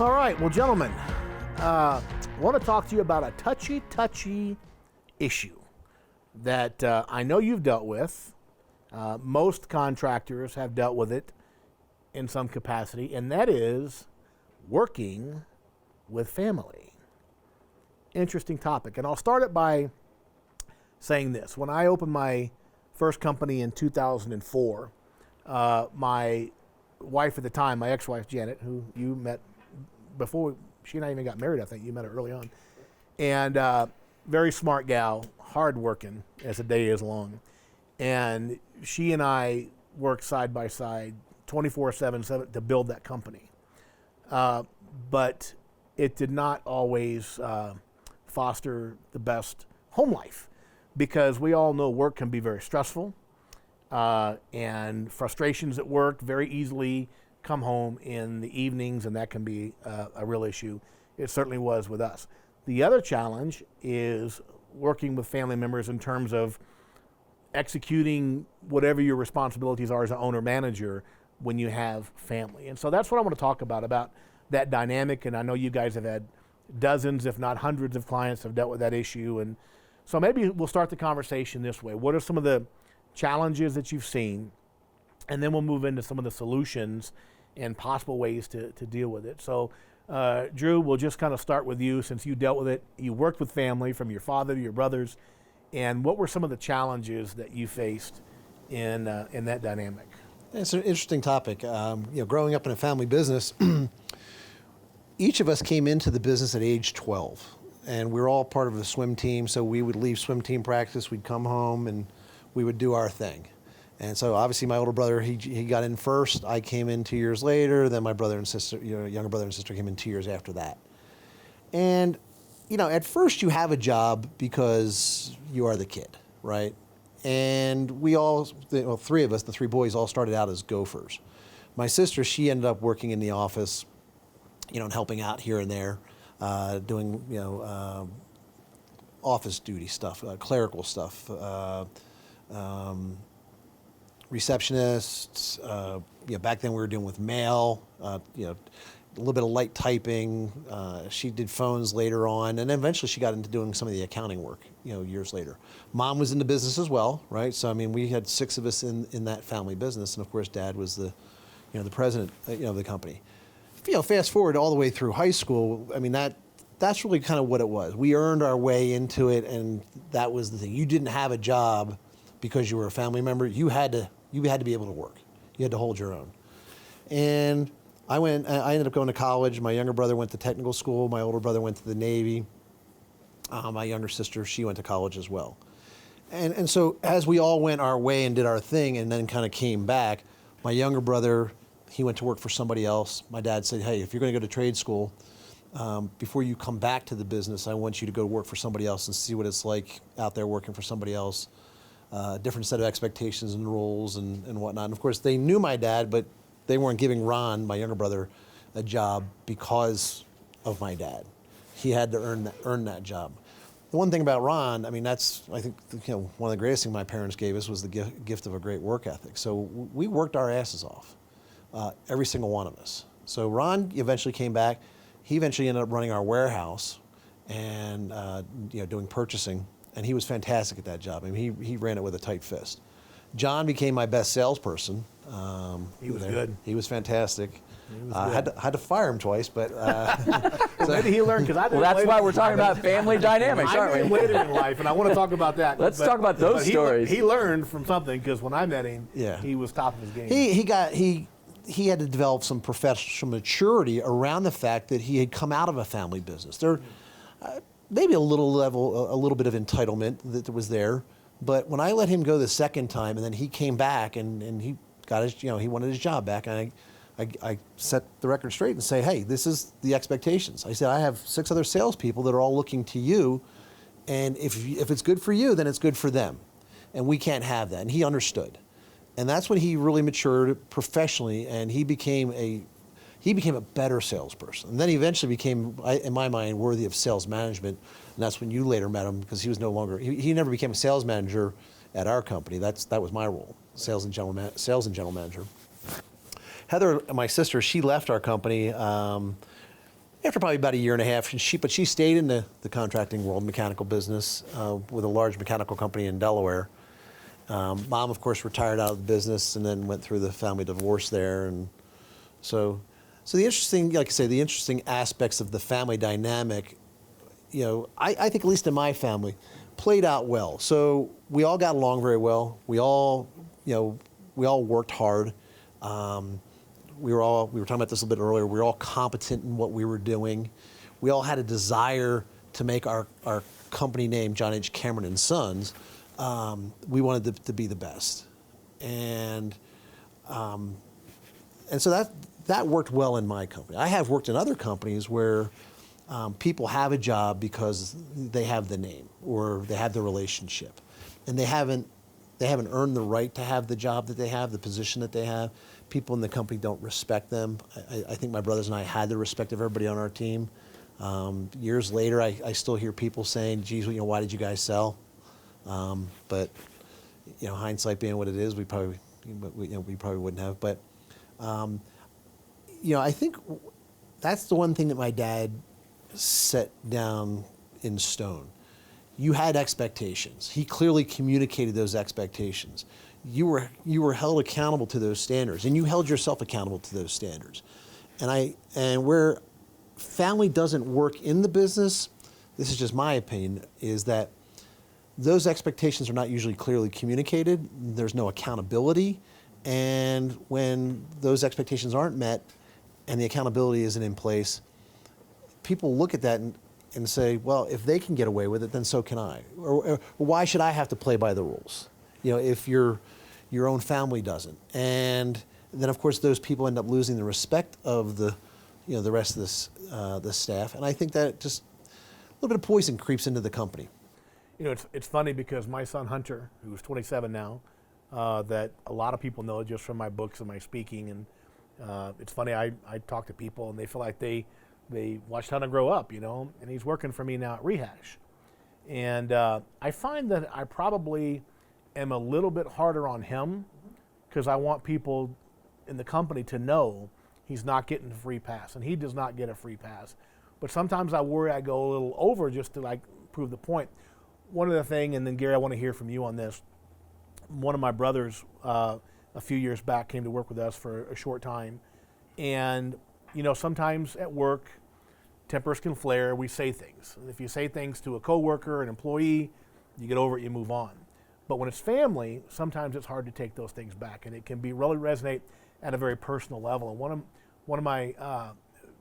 All right, well, gentlemen, I want to talk to you about a touchy issue that I know you've dealt with. Most contractors have dealt with it in some capacity, and that is working with family. Interesting topic, and I'll start it by saying this. When I opened my first company in 2004, my wife at the time, my ex-wife Janet, who you met before she and I even got married, I think you met her early on, and very smart gal, hard working as the day is long, and she and I worked side by side 24/7 to build that company, but it did not always foster the best home life, because we all know work can be very stressful, and frustrations at work very easily come home in the evenings, and that can be a real issue. It certainly was with us. The other challenge is working with family members in terms of executing whatever your responsibilities are as an owner-manager when you have family. And so that's what I want to talk about that dynamic, and I know you guys have had dozens, if not hundreds of clients have dealt with that issue. And so maybe we'll start the conversation this way. What are some of the challenges that you've seen? And then we'll move into some of the solutions and possible ways to deal with it. So, Drew, we'll just kind of start with you, since you dealt with it. You worked with family, from your father to your brothers. And what were some of the challenges that you faced in that dynamic? It's an interesting topic. Growing up in a family business, each of us came into the business at age 12. And we were all part of the swim team, so we would leave swim team practice, we'd come home, and we would do our thing. And so obviously my older brother, he got in first. I came in 2 years later. Then my brother and sister, younger brother and sister came in 2 years after that. And, at first you have a job because you are the kid, right? And we all, three of us, the three boys, all started out as gophers. My sister, she ended up working in the office, and helping out here and there, doing, office duty stuff, clerical stuff, receptionists, back then we were dealing with mail, a little bit of light typing. She did phones later on, and then eventually she got into doing some of the accounting work, years later. Mom was in the business as well, right? So, we had 6 of us in that family business, and of course Dad was the president, of the company. Fast forward all the way through high school, that's really kind of what it was. We earned our way into it, and that was the thing. You didn't have a job because you were a family member. You had to be able to work. You had to hold your own. And I ended up going to college. My younger brother went to technical school. My older brother went to the Navy. My younger sister, she went to college as well. And so as we all went our way and did our thing and then kind of came back, my younger brother, he went to work for somebody else. My dad said, hey, if you're going to go to trade school, before you come back to the business, I want you to go work for somebody else and see what it's like out there working for somebody else. Different set of expectations and rules and whatnot. And of course, they knew my dad, but they weren't giving Ron, my younger brother, a job because of my dad. He had to earn that job. The one thing about Ron, that's, I think, one of the greatest things my parents gave us was the gift of a great work ethic. So we worked our asses off, every single one of us. So Ron eventually came back. He eventually ended up running our warehouse and doing purchasing. And he was fantastic at that job. He ran it with a tight fist. John became my best salesperson. He was good. He was fantastic. Had to fire him twice, but so maybe he learned, because that's why we're talking about family dynamics, aren't we? Later in life, and I want to talk about that. Let's talk about those stories. He learned from something, because when I met him, he was top of his game. He had to develop some professional maturity around the fact that he had come out of a family business. Maybe a little bit of entitlement that was there, but when I let him go the second time, and then he came back and he got his, he wanted his job back, and I set the record straight and say, hey, this is the expectations. I said, I have 6 other salespeople that are all looking to you, and if it's good for you, then it's good for them, and we can't have that. And he understood, and that's when he really matured professionally, and he became a better salesperson. And then he eventually became, in my mind, worthy of sales management. And that's when you later met him, because he was no longer, he never became a sales manager at our company. That was my role, sales and general manager. Heather, my sister, she left our company after probably about a year and a half. But she stayed in the contracting world, mechanical business, with a large mechanical company in Delaware. Mom, of course, retired out of the business and then went through the family divorce there. And so the interesting, like I say, the interesting aspects of the family dynamic, I think at least in my family, played out well. So we all got along very well. We all worked hard. We were talking about this a little bit earlier. We were all competent in what we were doing. We all had a desire to make our company name, John H. Cameron and Sons. We wanted to be the best, and so that worked well in my company. I have worked in other companies where people have a job because they have the name or they have the relationship, and they haven't earned the right to have the job that they have, the position that they have. People in the company don't respect them. I think my brothers and I had the respect of everybody on our team. Years later, I still hear people saying, "Geez, why did you guys sell?" But hindsight being what it is, we probably wouldn't have. But I think that's the one thing that my dad set down in stone. You had expectations. He clearly communicated those expectations. You were held accountable to those standards, and you held yourself accountable to those standards. And where family doesn't work in the business, this is just my opinion, is that those expectations are not usually clearly communicated. There's no accountability, and when those expectations aren't met, and the accountability isn't in place, people look at that and say, well, if they can get away with it, then so can I. Or why should I have to play by the rules? If your own family doesn't. And then, of course, those people end up losing the respect of the rest of the staff. And I think that just a little bit of poison creeps into the company. It's funny because my son Hunter, who's 27 now, that a lot of people know just from my books and my speaking. And it's funny, I talk to people and they feel like they watched Hunter grow up, and he's working for me now at Rehash. And I find that I probably am a little bit harder on him because I want people in the company to know he's not getting a free pass, and he does not get a free pass. But sometimes I worry I go a little over just to prove the point. One other thing, and then Gary, I want to hear from you on this. One of my brothers a few years back came to work with us for a short time, and sometimes at work, tempers can flare. We say things. If you say things to a coworker, an employee, you get over it, you move on. But when it's family, sometimes it's hard to take those things back, and it can really resonate at a very personal level. And one of my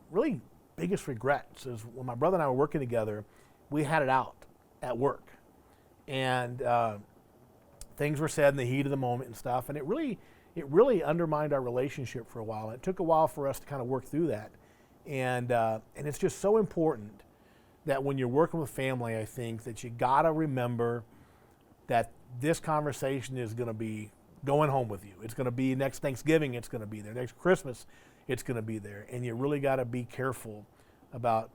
really biggest regrets is when my brother and I were working together, we had it out at work, and things were said in the heat of the moment and stuff, and it really undermined our relationship for a while. It took a while for us to kind of work through that, and it's just so important that when you're working with family, I think that you gotta remember that this conversation is going to be going home with you. It's going to be next Thanksgiving, it's going to be there. Next Christmas, it's going to be there. And you really got to be careful about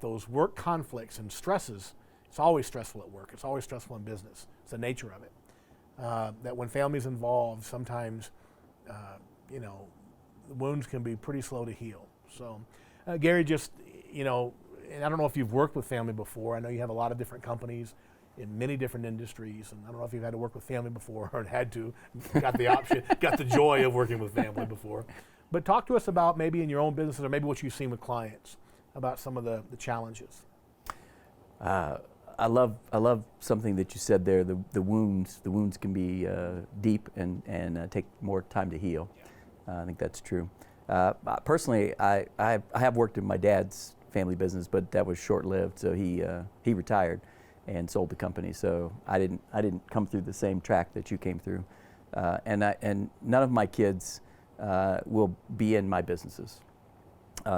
those work conflicts and stresses. It's always stressful at work. It's always stressful in business. It's the nature of it. That when family's involved, sometimes, the wounds can be pretty slow to heal. So, Gary, and I don't know if you've worked with family before. I know you have a lot of different companies in many different industries, and I don't know if you've had to work with family before or had to, got the option, got the joy of working with family before. But talk to us about maybe in your own businesses or maybe what you've seen with clients about some of the challenges. I love something that you said there. The wounds can be deep and take more time to heal. I think that's true. Personally, I have worked in my dad's family business, but that was short-lived. So he retired and sold the company. So I didn't come through the same track that you came through, and none of my kids will be in my businesses.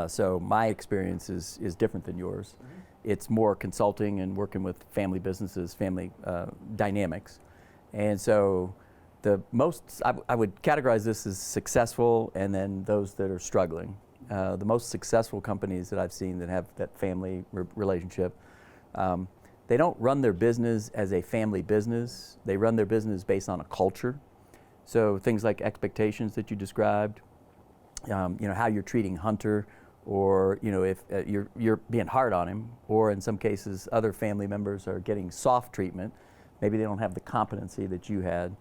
So my experience is different than yours. Mm-hmm. It's more consulting and working with family businesses, family dynamics, and so the most I would categorize this as successful, and then those that are struggling. The most successful companies that I've seen that have that family relationship. they don't run their business as a family business. They run their business based on a culture. So things like expectations that you described, how you're treating Hunter, or if you're being hard on him, or in some cases other family members are getting soft treatment. Maybe they don't have the competency that you had,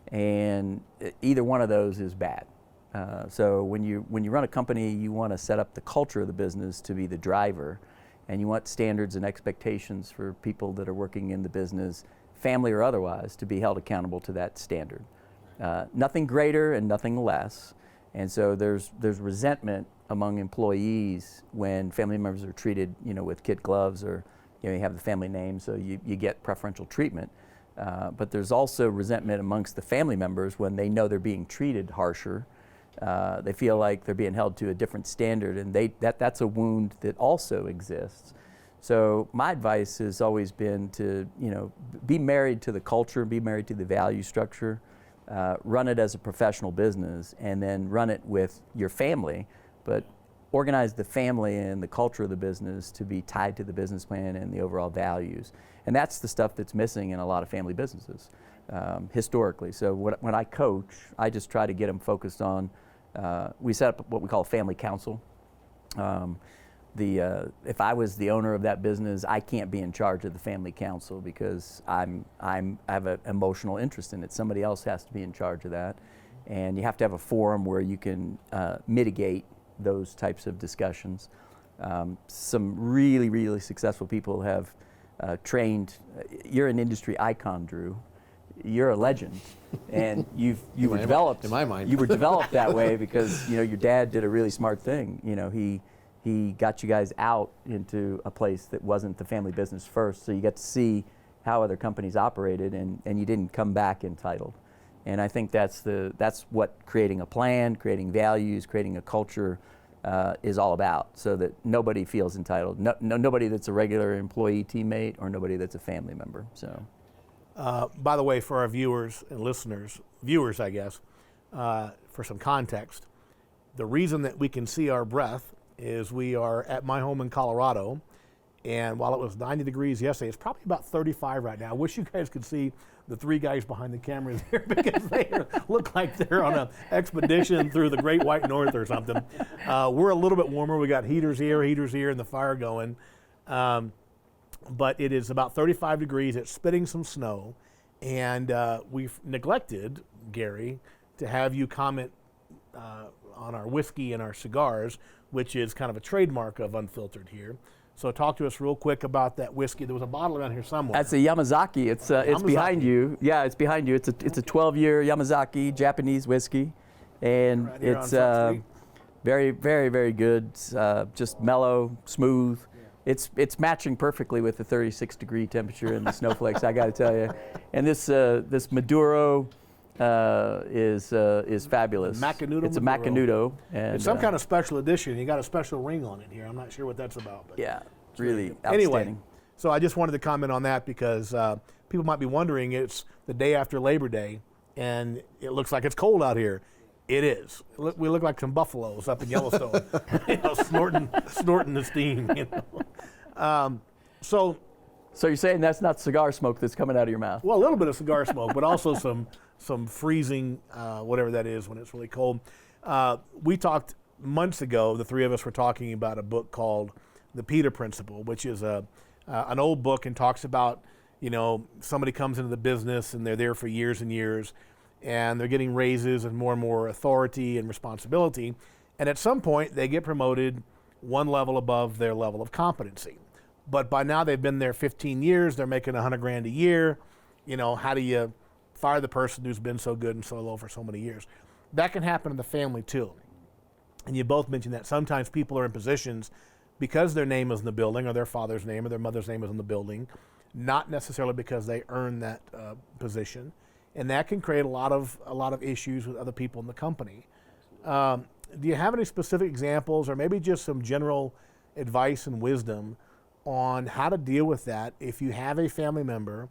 and either one of those is bad. So when you run a company, you want to set up the culture of the business to be the driver, and you want standards and expectations for people that are working in the business, family or otherwise, to be held accountable to that standard. Nothing greater and nothing less. And so there's resentment among employees when family members are treated, with kid gloves, or you have the family name, so you get preferential treatment. But there's also resentment amongst the family members when they know they're being treated harsher. They feel like they're being held to a different standard, and that's a wound that also exists. So my advice has always been to, be married to the culture, be married to the value structure, run it as a professional business, and then run it with your family, but organize the family and the culture of the business to be tied to the business plan and the overall values. And that's the stuff that's missing in a lot of family businesses historically. So when I coach, I just try to get them focused on, we set up what we call a family council. If I was the owner of that business, I can't be in charge of the family council because I have an emotional interest in it. Somebody else has to be in charge of that. And you have to have a forum where you can mitigate those types of discussions. Some really, really successful people have trained. You're an industry icon, Drew. You're a legend, and you were developed. In my mind, you were developed that way because your dad did a really smart thing. He got you guys out into a place that wasn't the family business first, so you got to see how other companies operated, and you didn't come back entitled. And I think that's what creating a plan, creating values, creating a culture is all about, so that nobody feels entitled. Nobody that's a regular employee, teammate, or nobody that's a family member. So. By the way, for our viewers and listeners, I guess, for some context, the reason that we can see our breath is we are at my home in Colorado, and while it was 90 degrees yesterday, it's probably about 35 right now. I wish you guys could see the three guys behind the cameras here because they look like they're on an expedition through the Great White North or something. We're a little bit warmer. We got heaters here, and the fire going. But it is about 35 degrees. It's spitting some snow. And we've neglected, Gary, to have you comment on our whiskey and our cigars, which is kind of a trademark of Unfiltered here. So talk to us real quick about that whiskey. There was a bottle around here somewhere. That's a Yamazaki. It's behind you. Yeah, it's behind you. It's a 12-year Yamazaki Japanese whiskey, and right it's very, very, very good. Just mellow, smooth. Yeah. It's matching perfectly with the 36-degree temperature and the snowflakes. I got to tell you. And this Maduro is fabulous. Macanudo. It's a Macanudo. And it's some kind of special edition. You got a special ring on it here. I'm not sure what that's about. But yeah, really outstanding. Anyway, so I just wanted to comment on that because people might be wondering, it's the day after Labor Day, and it looks like it's cold out here. It is. We look like some buffaloes up in Yellowstone, snorting the steam. So you're saying that's not cigar smoke that's coming out of your mouth? Well, a little bit of cigar smoke, but also some freezing, whatever that is when it's really cold. We talked months ago, the three of us were talking about a book called The Peter Principle, which is an old book and talks about, somebody comes into the business and they're there for years and years, and they're getting raises and more authority and responsibility. And at some point, they get promoted one level above their level of competency. But by now, they've been there 15 years. They're making $100,000 a year. How do you fire the person who's been so good and so low for so many years? That can happen in the family, too. And you both mentioned that sometimes people are in positions because their name is in the building, or their father's name or their mother's name is in the building, not necessarily because they earned that position. And that can create a lot of issues with other people in the company. Do you have any specific examples, or maybe just some general advice and wisdom on how to deal with that if you have a family member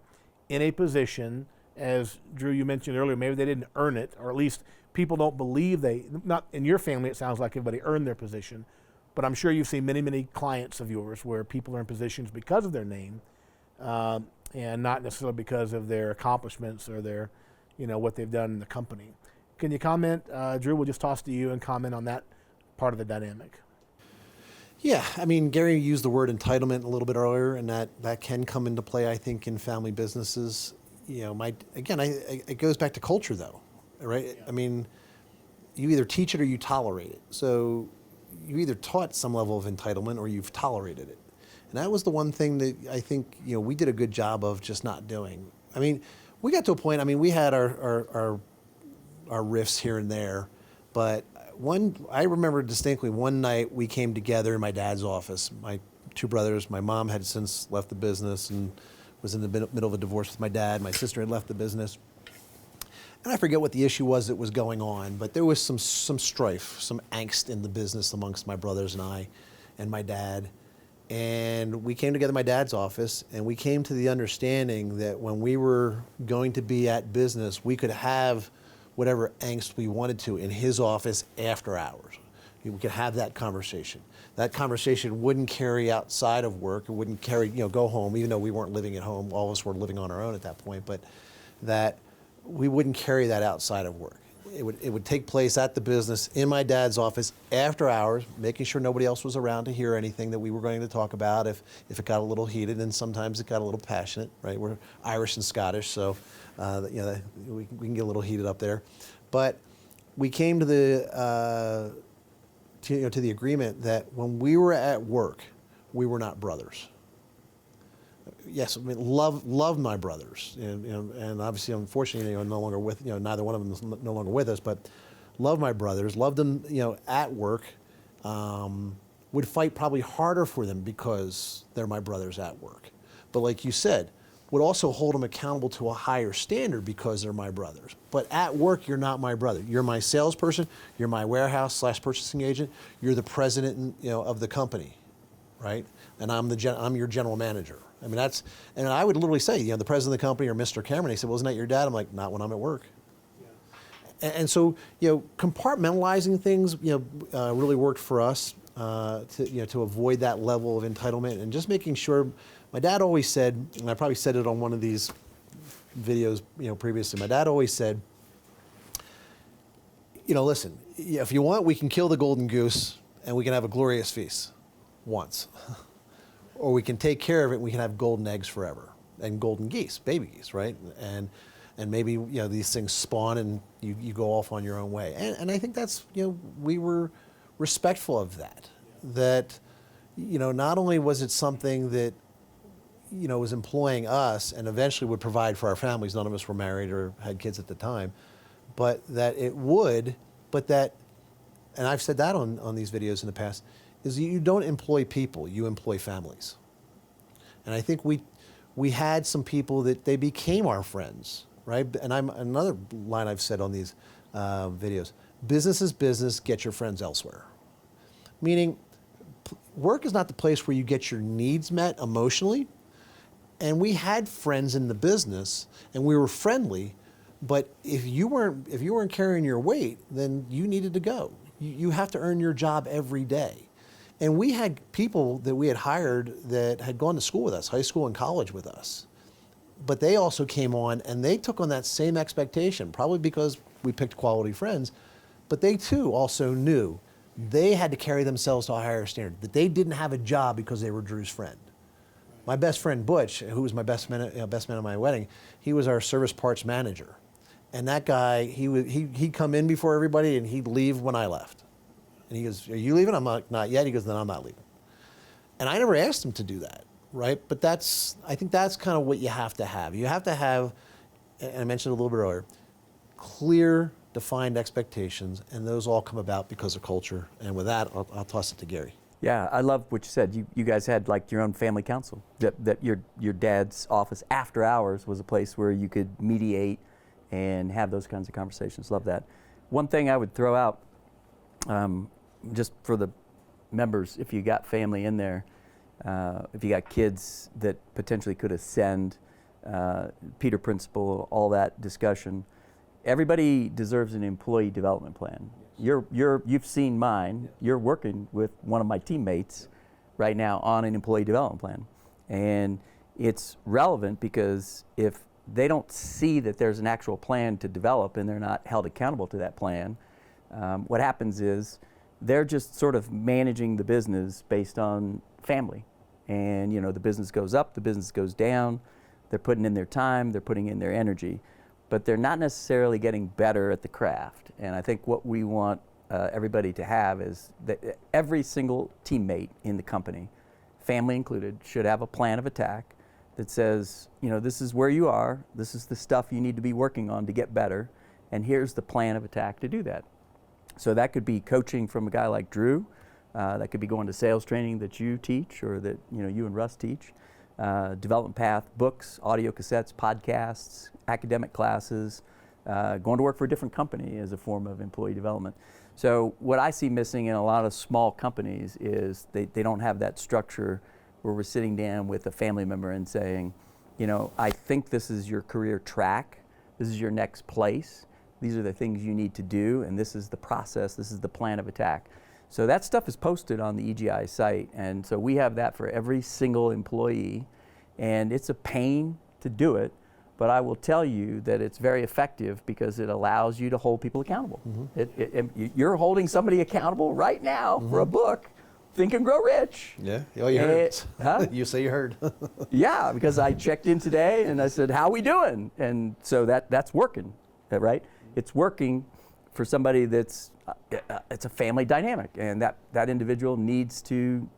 in a position, as Drew, you mentioned earlier, maybe they didn't earn it, or at least people don't believe not in your family, it sounds like everybody earned their position, but I'm sure you've seen many, many clients of yours where people are in positions because of their name. and not necessarily because of their accomplishments or their, what they've done in the company. Can you comment, Drew? We'll just toss to you and comment on that part of the dynamic. Yeah, I mean, Gary used the word entitlement a little bit earlier, and that can come into play, I think, in family businesses. It goes back to culture, though, right? Yeah. I mean, you either teach it or you tolerate it. So you either taught some level of entitlement or you've tolerated it. And that was the one thing that I think, we did a good job of just not doing. I mean, we got to a point, we had our riffs here and there, but I remember distinctly one night we came together in my dad's office. My two brothers, my mom had since left the business and was in the middle of a divorce with my dad. My sister had left the business. And I forget what the issue was that was going on, but there was some strife, some angst in the business amongst my brothers and I and my dad. And we came together in my dad's office, and we came to the understanding that when we were going to be at business, we could have whatever angst we wanted to in his office after hours. We could have that conversation. That conversation wouldn't carry outside of work. It wouldn't carry, go home, even though we weren't living at home. All of us were living on our own at that point, but that we wouldn't carry that outside of work. It would take place at the business in my dad's office after hours, making sure nobody else was around to hear anything that we were going to talk about if it got a little heated, and sometimes it got a little passionate, right? We're Irish and Scottish, so we can get a little heated up there. But we came to the to the agreement that when we were at work, we were not brothers. Yes, love my brothers, and obviously, unfortunately, no longer with, neither one of them is no longer with us. But love my brothers, loved them, at work. Would fight probably harder for them because they're my brothers at work. But like you said, would also hold them accountable to a higher standard because they're my brothers. But at work, you're not my brother. You're my salesperson. You're my warehouse/purchasing agent. You're the president, of the company, right? And I'm your general manager. And I would literally say, the president of the company or Mr. Cameron, they said, well, isn't that your dad? I'm like, not when I'm at work. Yeah. And so, compartmentalizing things, really worked for us to avoid that level of entitlement, and just making sure. My dad always said, and I probably said it on one of these videos, previously. My dad always said, listen, if you want, we can kill the golden goose and we can have a glorious feast once. Or we can take care of it and we can have golden eggs forever. And golden geese, baby geese, right? And maybe, these things spawn and you go off on your own way. And I think that's, we were respectful of that. That, not only was it something that, was employing us and eventually would provide for our families. None of us were married or had kids at the time, but that, and I've said that on these videos in the past, is you don't employ people, you employ families. And I think we had some people that they became our friends, right? And another line I've said on these videos, business is business, get your friends elsewhere. Meaning, work is not the place where you get your needs met emotionally. And we had friends in the business, and we were friendly, but if you weren't carrying your weight, then you needed to go. You have to earn your job every day. And we had people that we had hired that had gone to school with us, high school and college with us. But they also came on, and they took on that same expectation, probably because we picked quality friends, but they too also knew they had to carry themselves to a higher standard, that they didn't have a job because they were Drew's friend. My best friend Butch, who was my best man at my wedding, he was our service parts manager. And that guy, he'd come in before everybody and he'd leave when I left. And he goes, are you leaving? I'm like, not yet. He goes, then I'm not leaving. And I never asked him to do that, right? But I think that's kind of what you have to have. You have to have, and I mentioned it a little bit earlier, clear, defined expectations, and those all come about because of culture. And with that, I'll toss it to Gary. Yeah, I love what you said. You guys had like your own family council. That your dad's office after hours was a place where you could mediate and have those kinds of conversations. Love that. One thing I would throw out, just for the members, if you got family in there, if you got kids that potentially could ascend, Peter Principle, all that discussion. Everybody deserves an employee development plan. You've seen mine. You're working with one of my teammates right now on an employee development plan. And it's relevant because if they don't see that there's an actual plan to develop and they're not held accountable to that plan, what happens is they're just sort of managing the business based on family. And the business goes up, the business goes down, they're putting in their time, they're putting in their energy, but they're not necessarily getting better at the craft. And I think what we want everybody to have is that every single teammate in the company, family included, should have a plan of attack that says, this is where you are, this is the stuff you need to be working on to get better, and here's the plan of attack to do that. So that could be coaching from a guy like Drew, that could be going to sales training that you teach or that you and Russ teach, development path, books, audio cassettes, podcasts, academic classes, going to work for a different company as a form of employee development. So what I see missing in a lot of small companies is they don't have that structure where we're sitting down with a family member and saying, I think this is your career track, this is your next place, these are the things you need to do, and this is the process, this is the plan of attack. So that stuff is posted on the EGIA site, and so we have that for every single employee, and it's a pain to do it, but I will tell you that it's very effective because it allows you to hold people accountable. You're holding somebody accountable right now for a book, Think and Grow Rich. Yeah, oh, you heard. Huh? You say you heard. Yeah, because I checked in today and I said, how we doing? And so that's working, right? It's working for somebody that's, it's a family dynamic, and that individual needs to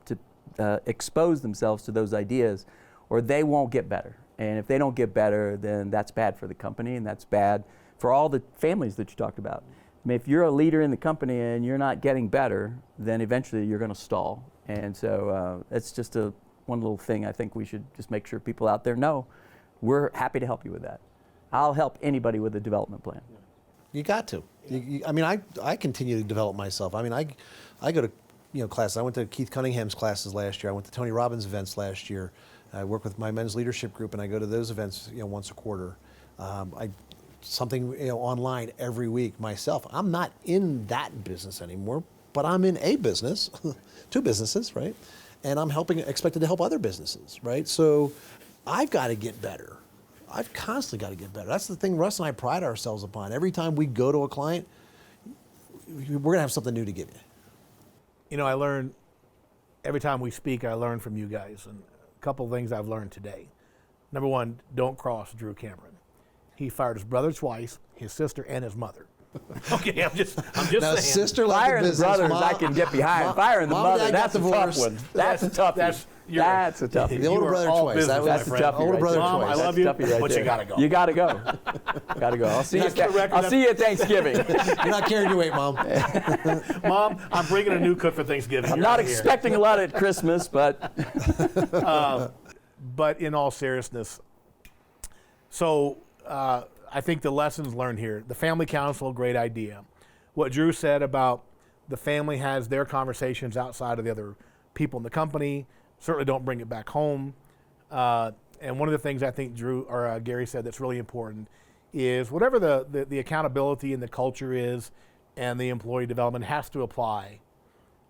expose themselves to those ideas or they won't get better. And if they don't get better, then that's bad for the company and that's bad for all the families that you talked about. I mean, if you're a leader in the company and you're not getting better, then eventually you're going to stall. And so it's just one little thing I think we should just make sure people out there know. We're happy to help you with that. I'll help anybody with a development plan. You got to. I continue to develop myself. I mean, I go to classes. I went to Keith Cunningham's classes last year. I went to Tony Robbins' events last year. I work with my men's leadership group, and I go to those events once a quarter. Something online every week myself. I'm not in that business anymore, but I'm in a business, two businesses, right? And I'm expected to help other businesses, right? So I've got to get better. I've constantly got to get better. That's the thing Russ and I pride ourselves upon. Every time we go to a client, we're going to have something new to give you. I learn, every time we speak, I learn from you guys. And a couple of things I've learned today. Number one, don't cross Drew Cameron. He fired his brother twice, his sister, and his mother. Okay, I'm just now, saying. Sister firing the brothers, Mom, I can get behind. Firing the mother, that's a tough one. That's a toughie. That's a toughie. The older brother twice. That's a toughie. Older brother Mom, twice. I love you, right but there. you gotta go. You gotta go. Gotta go. I'll see you at Thanksgiving. You're not carrying your weight, Mom. Mom, I'm bringing a new cook for Thanksgiving. I'm not expecting a lot at Christmas, but. But in all seriousness, so I think the lessons learned here, the family council, great idea. What Drew said about the family has their conversations outside of the other people in the company, certainly don't bring it back home. And one of the things I think Gary said that's really important is whatever the accountability and the culture is and the employee development has to apply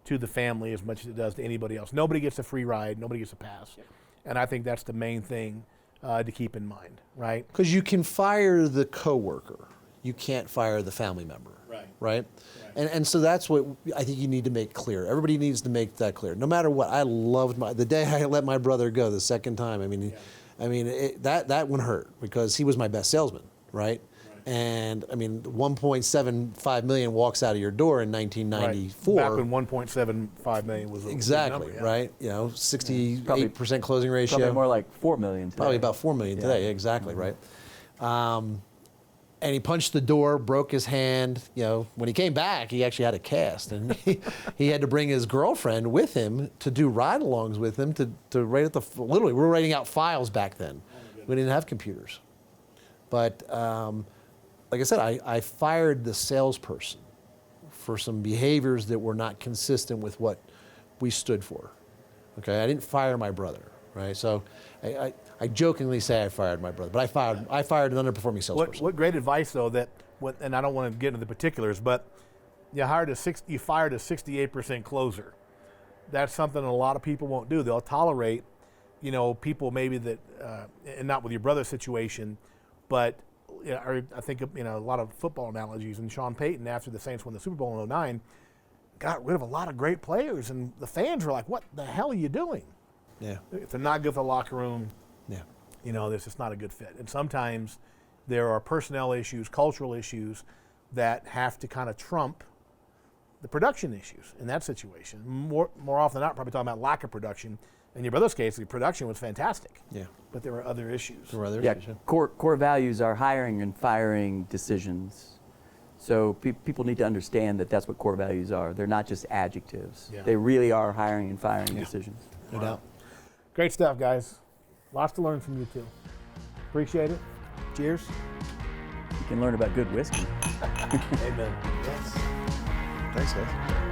to the family as much as it does to anybody else. Nobody gets a free ride, nobody gets a pass. Yeah. And I think that's the main thing to keep in mind, right? Because you can fire the coworker, you can't fire the family member, right? And so that's what I think you need to make clear. Everybody needs to make that clear. No matter what, I loved the day I let my brother go the second time. That one hurt because he was my best salesman, right? And 1.75 million walks out of your door in 1994. Back when 1.75 million was exactly number, right. 68% closing ratio. Probably more like 4 million today. Probably about 4 million today. Exactly right. And he punched the door, broke his hand. When he came back, he actually had a cast, and he had to bring his girlfriend with him to do ride-alongs with him to write at literally we were writing out files back then. We didn't have computers, but. Like I said, I fired the salesperson for some behaviors that were not consistent with what we stood for. Okay, I didn't fire my brother, right? So I jokingly say I fired my brother, but I fired an underperforming salesperson. What great advice though and I don't want to get into the particulars, but you fired a 68% closer. That's something a lot of people won't do. They'll tolerate, you know, people maybe that, and not with your brother's situation, but you know, I think of, you know, a lot of football analogies. And Sean Payton, after the Saints won the Super Bowl in '09, got rid of a lot of great players, and the fans were like, "What the hell are you doing?" Yeah. If they're not good for the locker room, Yeah. you know, this is not a good fit. And sometimes there are personnel issues, cultural issues that have to kind of trump the production issues in that situation. More often than not, probably talking about lack of production. In your brother's case, the production was fantastic. Yeah. But there were other issues. There were other Yeah, issues, yeah. core values are hiring and firing decisions. So people need to understand that that's what core values are. They're not just adjectives. Yeah. They really are hiring and firing decisions. No doubt. Great stuff, guys. Lots to learn from you too. Appreciate it. Cheers. You can learn about good whiskey. Amen. Thanks, guys.